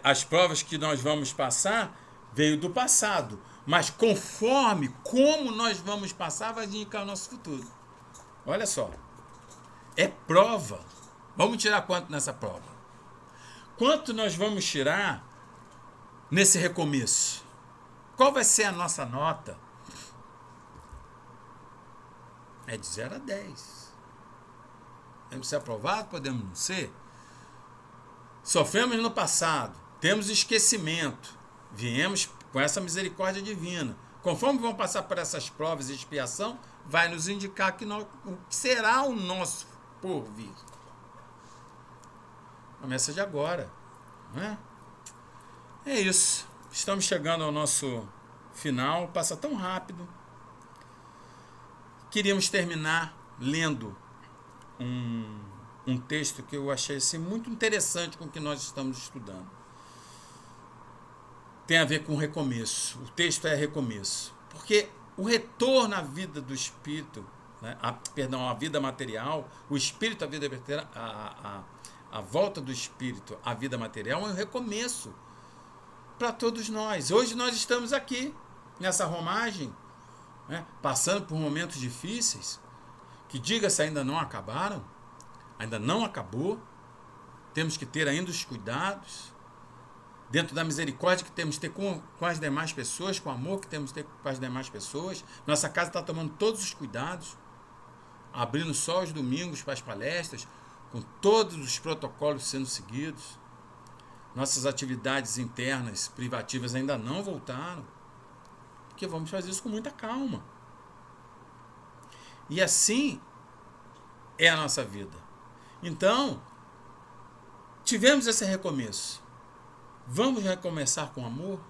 As provas que nós vamos passar veio do passado, mas conforme como nós vamos passar, vai indicar o nosso futuro. Olha só. É prova. Vamos tirar quanto nessa prova? Quanto nós vamos tirar nesse recomeço? Qual vai ser a nossa nota? É de 0 a 10. Podemos ser aprovados, podemos não ser. Sofremos no passado, temos esquecimento, viemos com essa misericórdia divina. Conforme vamos passar por essas provas e expiação, vai nos indicar o que será o nosso porvir. Começa de agora, não é? É isso. Estamos chegando ao nosso final, passa tão rápido. Queríamos terminar lendo um texto que eu achei assim, muito interessante com o que nós estamos estudando. Tem a ver com recomeço. O texto é recomeço. Porque o retorno à vida do espírito, né, à vida material, o espírito à vida material, a volta do espírito à vida material é um recomeço para todos nós. Hoje nós estamos aqui, nessa romagem, né, passando por momentos difíceis, que, diga-se, ainda não acabaram, ainda não acabou, temos que ter ainda os cuidados, dentro da misericórdia que temos que ter com as demais pessoas, com o amor que temos que ter com as demais pessoas. Nossa casa está tomando todos os cuidados, abrindo só os domingos para as palestras, com todos os protocolos sendo seguidos. Nossas atividades internas, privativas, ainda não voltaram, porque vamos fazer isso com muita calma. E assim é a nossa vida. Então, tivemos esse recomeço. Vamos recomeçar com amor?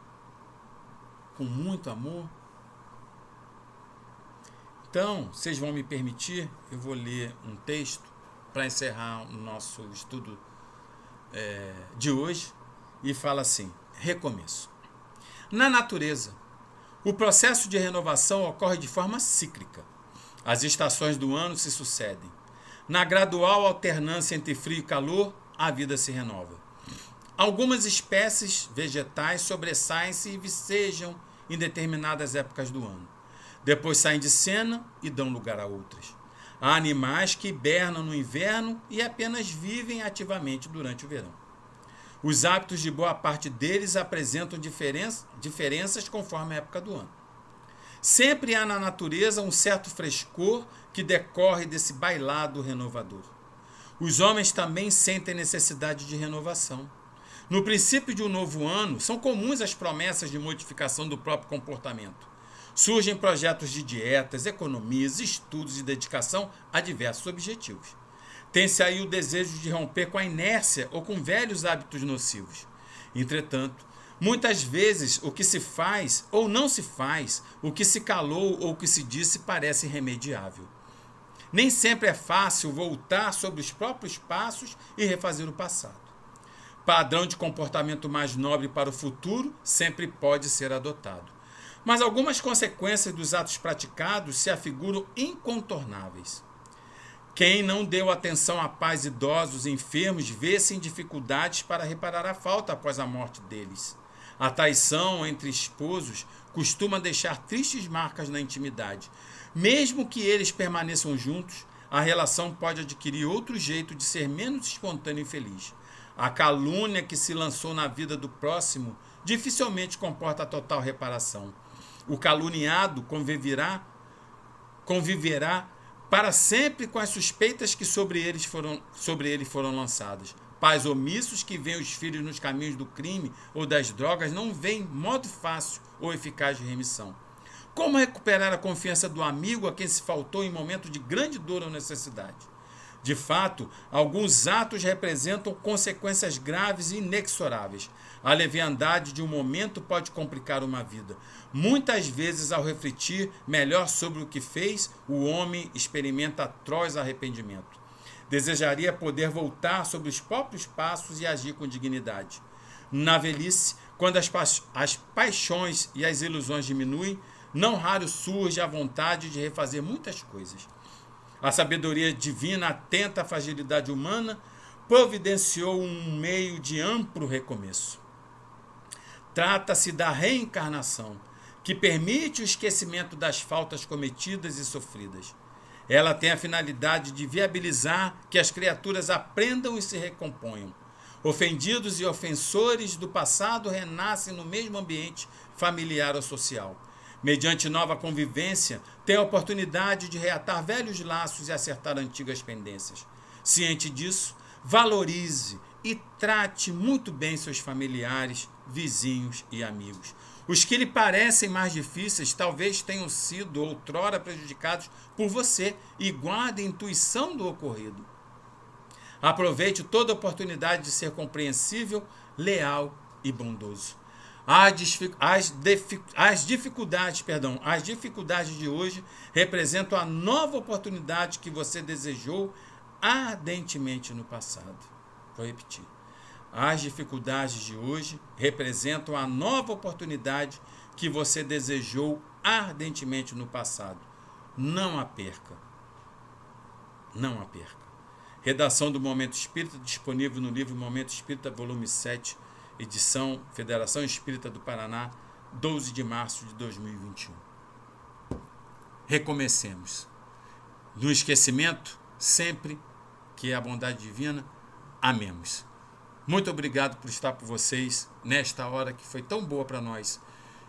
Com muito amor? Então, vocês vão me permitir, eu vou ler um texto para encerrar o nosso estudo de hoje, e fala assim: recomeço. Na natureza, o processo de renovação ocorre de forma cíclica. As estações do ano se sucedem. Na gradual alternância entre frio e calor, a vida se renova. Algumas espécies vegetais sobressaem-se e vicejam em determinadas épocas do ano. Depois saem de cena e dão lugar a outras. Há animais que hibernam no inverno e apenas vivem ativamente durante o verão. Os hábitos de boa parte deles apresentam diferenças conforme a época do ano. Sempre há na natureza um certo frescor que decorre desse bailado renovador. Os homens também sentem necessidade de renovação. No princípio de um novo ano, são comuns as promessas de modificação do próprio comportamento. Surgem projetos de dietas, economias, estudos e dedicação a diversos objetivos. Tem-se aí o desejo de romper com a inércia ou com velhos hábitos nocivos. Entretanto, muitas vezes o que se faz ou não se faz, o que se calou ou o que se disse parece irremediável. Nem sempre é fácil voltar sobre os próprios passos e refazer o passado. Padrão de comportamento mais nobre para o futuro sempre pode ser adotado. Mas algumas consequências dos atos praticados se afiguram incontornáveis. Quem não deu atenção a pais idosos e enfermos vê-se em dificuldades para reparar a falta após a morte deles. A traição entre esposos costuma deixar tristes marcas na intimidade. Mesmo que eles permaneçam juntos, a relação pode adquirir outro jeito de ser menos espontânea e feliz. A calúnia que se lançou na vida do próximo dificilmente comporta a total reparação. O caluniado conviverá para sempre com as suspeitas que sobre ele foram lançadas. Pais omissos que veem os filhos nos caminhos do crime ou das drogas não veem modo fácil ou eficaz de remissão. Como recuperar a confiança do amigo a quem se faltou em momento de grande dor ou necessidade? De fato, alguns atos representam consequências graves e inexoráveis. A leviandade de um momento pode complicar uma vida. Muitas vezes, ao refletir melhor sobre o que fez, o homem experimenta atroz arrependimento. Desejaria poder voltar sobre os próprios passos e agir com dignidade. Na velhice, quando as paixões e as ilusões diminuem, não raro surge a vontade de refazer muitas coisas. A sabedoria divina, atenta à fragilidade humana, providenciou um meio de amplo recomeço. Trata-se da reencarnação, que permite o esquecimento das faltas cometidas e sofridas. Ela tem a finalidade de viabilizar que as criaturas aprendam e se recomponham. Ofendidos e ofensores do passado renascem no mesmo ambiente familiar ou social. Mediante nova convivência, tem a oportunidade de reatar velhos laços e acertar antigas pendências. Ciente disso, valorize e trate muito bem seus familiares, vizinhos e amigos. Os que lhe parecem mais difíceis talvez tenham sido outrora prejudicados por você e guarde a intuição do ocorrido. Aproveite toda a oportunidade de ser compreensível, leal e bondoso. As dificuldades de hoje representam a nova oportunidade que você desejou ardentemente no passado. Vou repetir. As dificuldades de hoje representam a nova oportunidade que você desejou ardentemente no passado. Não a perca. Não a perca. Redação do Momento Espírita, disponível no livro Momento Espírita, volume 7, edição Federação Espírita do Paraná, 12 de março de 2021. Recomecemos. No esquecimento, sempre que é a bondade divina, amemos. Muito obrigado por estar com vocês nesta hora que foi tão boa para nós.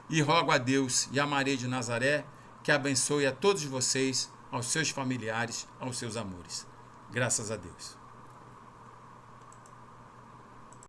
E rogo a Deus e a Maria de Nazaré que abençoe a todos vocês, aos seus familiares, aos seus amores. Graças a Deus.